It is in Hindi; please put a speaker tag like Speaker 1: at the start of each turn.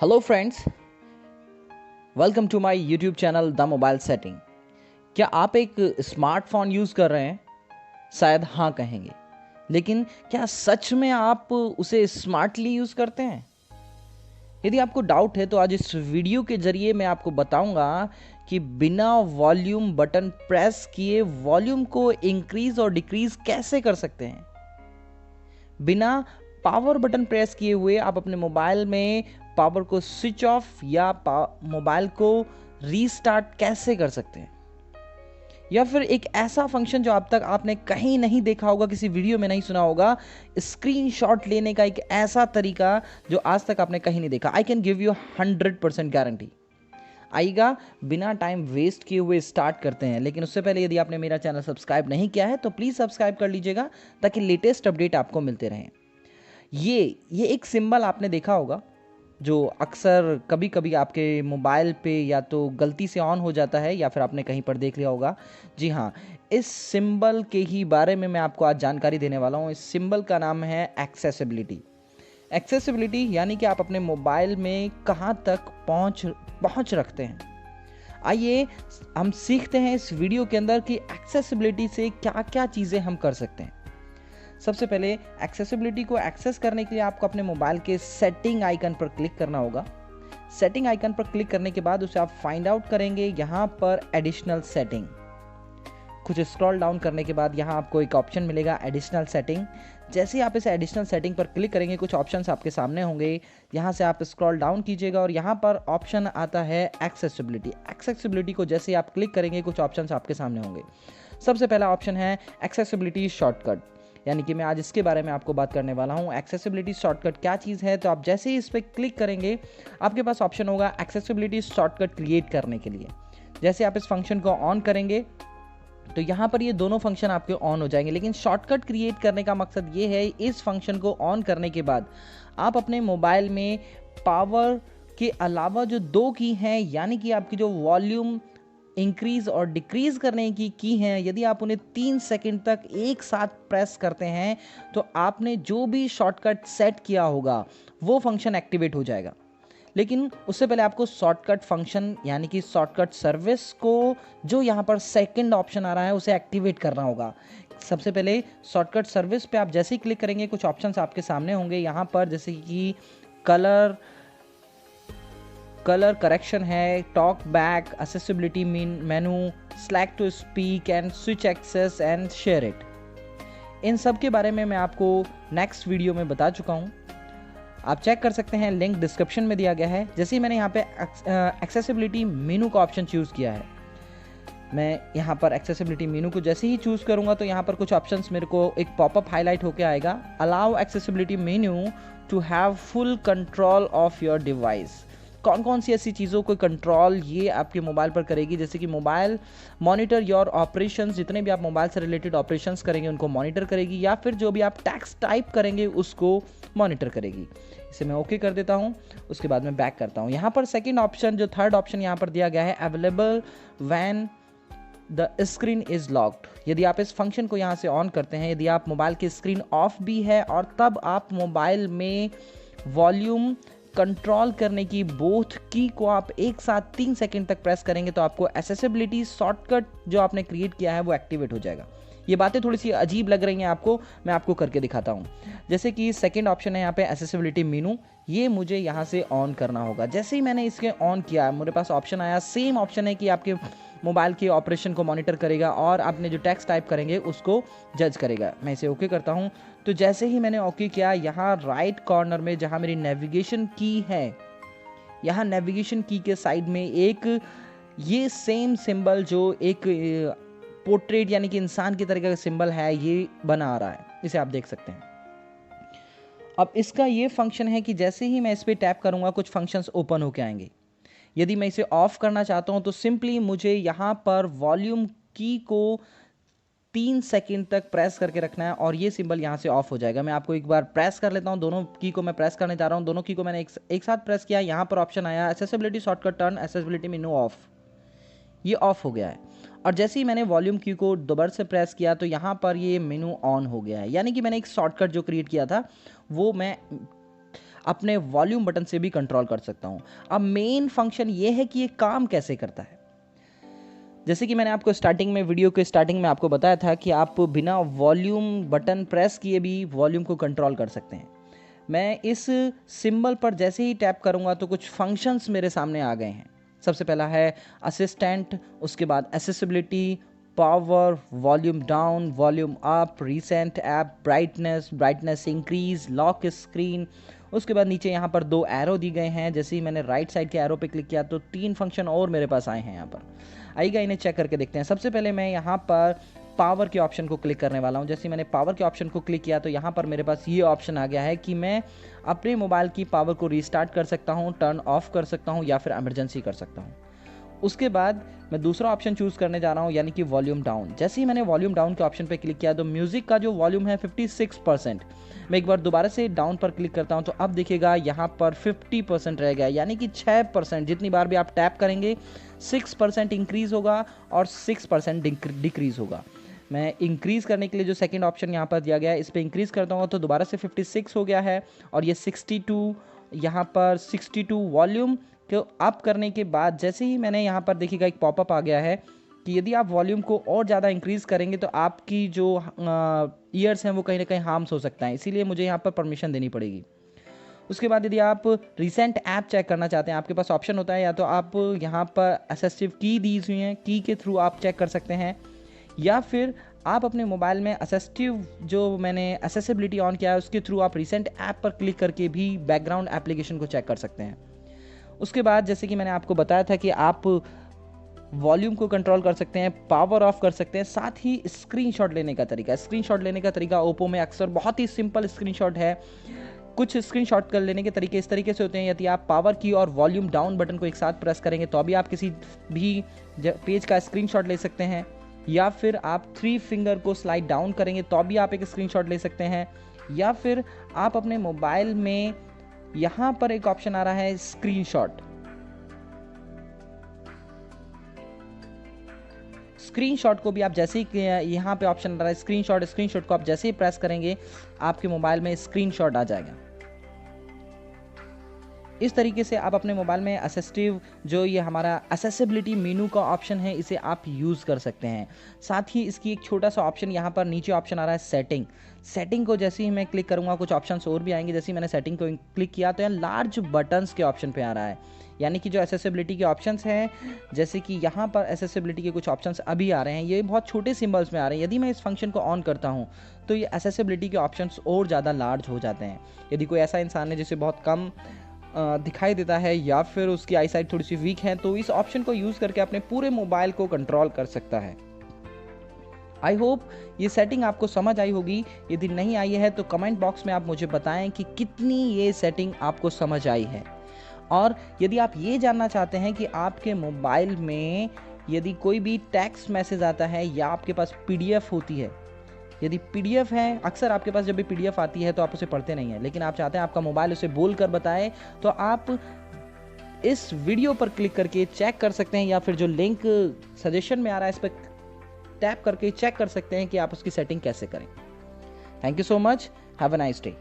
Speaker 1: Hello friends, welcome to my YouTube channel the mobile setting. क्या आप एक स्मार्टफोन यूज़ कर रहे हैं? शायद हाँ कहेंगे, लेकिन क्या सच में आप उसे स्मार्टली यूज़ करते हैं? यदि आपको डाउट है तो आज इस वीडियो के ज़रिए मैं आपको बताऊंगा कि बिना वॉल्यूम बटन प्रेस किए वॉल्यूम को इंक्रीज़ और डिक्रीज़ कैसे कर सकते हैं। बिना पावर बटन प्रेस किए हुए आप अपने मोबाइल में पावर को स्विच ऑफ या मोबाइल को रीस्टार्ट कैसे कर सकते हैं, या फिर एक ऐसा फंक्शन जो अब तक आपने कहीं नहीं देखा होगा, किसी वीडियो में नहीं सुना होगा, स्क्रीनशॉट लेने का एक ऐसा तरीका जो आज तक आपने कहीं नहीं देखा। I can give you 100% guarantee. आइएगा, बिना टाइम वेस्ट किए हुए स्टार्ट करते हैं। लेकिन उससे पहले यदि आपने मेरा चैनल सब्सक्राइब नहीं किया है तो प्लीज़ सब्सक्राइब कर लीजिएगा ताकि लेटेस्ट अपडेट आपको मिलते रहें। ये एक सिंबल आपने देखा होगा जो अक्सर कभी कभी आपके मोबाइल पे या तो गलती से ऑन हो जाता है या फिर आपने कहीं पर देख लिया होगा। जी हाँ, इस सिंबल के ही बारे में मैं आपको आज जानकारी देने वाला हूँ। इस सिंबल का नाम है एक्सेसिबिलिटी। एक्सेसिबिलिटी यानी कि आप अपने मोबाइल में कहाँ तक पहुँच रखते हैं। आइए हम सीखते हैं इस वीडियो के अंदर कि एक्सेसिबिलिटी से क्या क्या चीज़ें हम कर सकते हैं। सबसे पहले एक्सेसिबिलिटी को एक्सेस करने के लिए आपको अपने मोबाइल के सेटिंग आइकन पर क्लिक करना होगा। सेटिंग आइकन पर क्लिक करने के बाद उसे आप फाइंड आउट करेंगे यहाँ पर एडिशनल सेटिंग। कुछ स्क्रॉल डाउन करने के बाद यहाँ आपको एक ऑप्शन मिलेगा एडिशनल सेटिंग। जैसे ही आप इस एडिशनल सेटिंग पर क्लिक करेंगे कुछ ऑप्शंस आपके सामने होंगे। यहाँ से आप स्क्रॉल डाउन कीजिएगा और यहाँ पर ऑप्शन आता है एक्सेसिबिलिटी। एक्सेसिबिलिटी को जैसे ही आप क्लिक करेंगे कुछ ऑप्शंस आपके सामने होंगे। सबसे पहला ऑप्शन है एक्सेसिबिलिटी शॉर्टकट, यानी कि मैं आज इसके बारे में आपको बात करने वाला हूँ। एक्सेसिबिलिटी शॉर्टकट क्या चीज़ है, तो आप जैसे ही इस पर क्लिक करेंगे आपके पास ऑप्शन होगा एक्सेसिबिलिटी शॉर्टकट क्रिएट करने के लिए। जैसे आप इस फंक्शन को ऑन करेंगे तो यहाँ पर ये दोनों फंक्शन आपके ऑन हो जाएंगे। लेकिन शॉर्टकट क्रिएट करने का मकसद ये है, इस फंक्शन को ऑन करने के बाद आप अपने मोबाइल में पावर के अलावा जो दो की हैं, यानी कि आपकी जो वॉल्यूम इंक्रीज और डिक्रीज करने की हैं, यदि आप उन्हें 3 सेकंड तक एक साथ प्रेस करते हैं तो आपने जो भी शॉर्टकट सेट किया होगा वो फंक्शन एक्टिवेट हो जाएगा। लेकिन उससे पहले आपको शॉर्टकट फंक्शन यानी कि शॉर्टकट सर्विस को, जो यहाँ पर सेकंड ऑप्शन आ रहा है, उसे एक्टिवेट करना होगा। सबसे पहले शॉर्टकट सर्विस पे आप जैसे ही क्लिक करेंगे कुछ ऑप्शंस आपके सामने होंगे यहाँ पर, जैसे कि कलर करेक्शन है, talk back, accessibility menu, select to speak and switch access and share it. इन सब के बारे में मैं आपको नेक्स्ट वीडियो में बता चुका हूँ। आप चेक कर सकते हैं, लिंक डिस्क्रिप्शन में दिया गया है। जैसे ही मैंने यहाँ पे एक्सेसिबिलिटी मेनू का ऑप्शन चूज़ किया है, मैं यहाँ पर एक्सेसिबिलिटी मेनू को जैसे ही चूज़ करूँगा तो यहाँ पर कुछ ऑप्शंस मेरे को एक पॉपअप हाईलाइट होकर आएगा। Allow accessibility menu to have full control of your device. कौन कौन सी ऐसी चीज़ों को कंट्रोल ये आपके मोबाइल पर करेगी, जैसे कि मोबाइल मॉनिटर योर ऑपरेशंस, जितने भी आप मोबाइल से रिलेटेड ऑपरेशंस करेंगे उनको मॉनिटर करेगी, या फिर जो भी आप टेक्स्ट टाइप करेंगे उसको मॉनिटर करेगी। इसे मैं ओके कर देता हूँ, उसके बाद मैं बैक करता हूँ। यहाँ पर सेकेंड ऑप्शन, जो थर्ड ऑप्शन यहाँ पर दिया गया है, available when the screen is locked. यदि आप इस फंक्शन को यहाँ से ऑन करते हैं, यदि आप मोबाइल की स्क्रीन ऑफ भी है और तब आप मोबाइल में वॉल्यूम कंट्रोल करने की बोथ की को आप एक साथ 3 सेकंड तक प्रेस करेंगे तो आपको एक्सेसिबिलिटी शॉर्टकट जो आपने क्रिएट किया है वो एक्टिवेट हो जाएगा। ये बातें थोड़ी सी अजीब लग रही हैं आपको, मैं आपको करके दिखाता हूँ। जैसे कि सेकंड ऑप्शन है यहाँ पे एक्सेसिबिलिटी मेनू, ये मुझे यहाँ से ऑन करना होगा। जैसे ही मैंने इसके ऑन किया मेरे पास ऑप्शन आया, सेम ऑप्शन है कि आपके मोबाइल के ऑपरेशन को मॉनिटर करेगा और आपने जो टेक्स्ट टाइप करेंगे उसको जज करेगा। मैं इसे ओके करता हूँ। तो जैसे ही मैंने ओके किया, यहाँ राइट कॉर्नर में जहाँ मेरी नेविगेशन की है, यहाँ नेविगेशन की के साइड में एक ये सेम सिंबल जो एक पोर्ट्रेट यानी कि इंसान की तरह का सिंबल है, ये बना आ रहा है, इसे आप देख सकते हैं। अब इसका ये फंक्शन है कि जैसे ही मैं इस पर टैप करूँगा कुछ फंक्शंस ओपन होके आएंगे। यदि मैं इसे ऑफ करना चाहता हूं तो सिंपली मुझे यहाँ पर वॉल्यूम की को 3 सेकंड तक प्रेस करके रखना है और ये सिंबल यहाँ से ऑफ हो जाएगा। मैं आपको एक बार प्रेस कर लेता हूँ, दोनों की को मैं प्रेस करने जा रहा हूँ। दोनों की को मैंने एक साथ प्रेस किया, यहाँ पर ऑप्शन आया accessibility shortcut turn accessibility menu of, ये ऑफ हो गया है। और जैसे ही मैंने वॉल्यूम की को दोबारा से प्रेस किया तो यहाँ पर ये मेनू ऑन हो गया है, यानी कि मैंने एक शॉर्टकट जो क्रिएट किया था वो मैं अपने वॉल्यूम बटन से भी कंट्रोल कर सकता हूँ। अब मेन फंक्शन ये है कि ये काम कैसे करता है। जैसे कि मैंने आपको स्टार्टिंग में, वीडियो के स्टार्टिंग में आपको बताया था कि आप बिना वॉल्यूम बटन प्रेस किए भी वॉल्यूम को कंट्रोल कर सकते हैं। मैं इस सिंबल पर जैसे ही टैप करूंगा तो कुछ फंक्शंस मेरे सामने आ गए हैं। सबसे पहला है असिस्टेंट, उसके बाद accessibility, power, volume down, volume up, recent app, brightness increase, lock screen. उसके बाद नीचे यहाँ पर 2 एरो दी गए हैं। जैसे ही मैंने राइट साइड के एरो पे क्लिक किया तो 3 फंक्शन और मेरे पास आए हैं। यहाँ पर आइएगा, इन्हें चेक करके देखते हैं। सबसे पहले मैं यहाँ पर पावर के ऑप्शन को क्लिक करने वाला हूँ। जैसे मैंने पावर के ऑप्शन को क्लिक किया तो यहाँ पर मेरे पास ये ऑप्शन आ गया है कि मैं अपने मोबाइल की पावर को रीस्टार्ट कर सकता हूँ, टर्न ऑफ कर सकता हूँ या फिर इमरजेंसी कर सकता हूँ। उसके बाद मैं दूसरा ऑप्शन चूज़ करने जा रहा हूँ, यानी कि वॉल्यूम डाउन। जैसे ही मैंने वॉल्यूम डाउन के ऑप्शन पर क्लिक किया तो म्यूज़िक का जो वॉल्यूम है 56%। मैं एक बार दोबारा से डाउन पर क्लिक करता हूँ तो अब देखिएगा यहाँ पर 50% रह गया, यानी कि 6%। जितनी बार भी आप टैप करेंगे 6% इंक्रीज़ होगा और 6% डिक्रीज़ होगा। मैं इंक्रीज़ करने के लिए जो सेकंड ऑप्शन यहाँ पर दिया गया है इस पर इंक्रीज़ करता हूँ तो दोबारा से 56 हो गया है और ये 62, यहाँ पर 62 वॉल्यूम को अप करने के बाद जैसे ही मैंने यहाँ पर देखिएगा एक पॉपअप आ गया है कि यदि आप वॉल्यूम को और ज़्यादा इंक्रीज़ करेंगे तो आपकी जो ईयर्स हैं वो कहीं ना कहीं हार्म्स हो सकता है, इसीलिए मुझे यहाँ पर परमिशन देनी पड़ेगी। उसके बाद यदि आप रिसेंट ऐप चेक करना चाहते हैं, आपके पास ऑप्शन होता है या तो आप यहाँ पर असिस्टिव की दी हुई हैं, की के थ्रू आप चेक कर सकते हैं, या फिर आप अपने मोबाइल में असिस्टिव जो मैंने एसेसिबिलिटी ऑन किया है उसके थ्रू आप रिसेंट ऐप पर क्लिक करके भी बैकग्राउंड एप्लीकेशन को चेक कर सकते हैं। उसके बाद जैसे कि मैंने आपको बताया था कि आप वॉल्यूम को कंट्रोल कर सकते हैं, पावर ऑफ कर सकते हैं, साथ ही स्क्रीनशॉट लेने का तरीका। स्क्रीनशॉट लेने का तरीका ओप्पो में अक्सर बहुत ही सिंपल स्क्रीनशॉट है। कुछ स्क्रीनशॉट कर लेने के तरीके इस तरीके से होते हैं, यदि आप पावर की और वॉल्यूम डाउन बटन को एक साथ प्रेस करेंगे तो अभी आप किसी भी पेज का स्क्रीनशॉट ले सकते हैं, या फिर आप 3 फिंगर को स्लाइड डाउन करेंगे तो भी आप एक स्क्रीनशॉट ले सकते हैं, या फिर आप अपने मोबाइल में यहाँ पर एक ऑप्शन आ रहा है स्क्रीनशॉट। स्क्रीनशॉट को भी आप जैसे ही यहाँ पे ऑप्शन आ रहा है स्क्रीनशॉट को आप जैसे ही प्रेस करेंगे आपके मोबाइल में स्क्रीनशॉट आ जाएगा। इस तरीके से आप अपने मोबाइल में असिस्टिव जो ये हमारा असेसिबिलिटी मेनू का ऑप्शन है इसे आप यूज़ कर सकते हैं। साथ ही इसकी एक छोटा सा ऑप्शन यहाँ पर नीचे ऑप्शन आ रहा है सेटिंग को जैसे ही मैं क्लिक करूँगा कुछ ऑप्शंस और भी आएंगे। जैसे ही मैंने सेटिंग को क्लिक किया तो यहाँ लार्ज बटन्स के ऑप्शन पे आ रहा है, यानी कि जो एसेसिबिलिटी के ऑप्शंस हैं, जैसे कि यहाँ पर एसेसिबिलिटी के कुछ ऑप्शंस अभी आ रहे हैं, ये बहुत छोटे सिंबल्स में आ रहे हैं। यदि मैं इस फंक्शन को ऑन करता हूँ तो ये एसेसिबिलिटी के ऑप्शंस और ज़्यादा लार्ज हो जाते हैं। यदि कोई ऐसा इंसान है जिसे बहुत कम दिखाई देता है या फिर उसकी आई साइट थोड़ी सी वीक है तो इस ऑप्शन को यूज़ करके अपने पूरे मोबाइल को कंट्रोल कर सकता है। आई होप ये सेटिंग आपको समझ आई होगी। यदि नहीं आई है तो कमेंट बॉक्स में आप मुझे बताएं कि कितनी ये सेटिंग आपको समझ आई है। और यदि आप ये जानना चाहते हैं कि आपके मोबाइल में यदि कोई भी टेक्स्ट मैसेज आता है या आपके पास PDF होती है, यदि PDF है, अक्सर आपके पास जब भी PDF आती है तो आप उसे पढ़ते नहीं हैं, लेकिन आप चाहते हैं आपका मोबाइल उसे बोल कर बताए, तो आप इस वीडियो पर क्लिक करके चेक कर सकते हैं, या फिर जो लिंक सजेशन में आ रहा है इस पर टैप करके चेक कर सकते हैं कि आप उसकी सेटिंग कैसे करें। Thank you so much, have a nice day.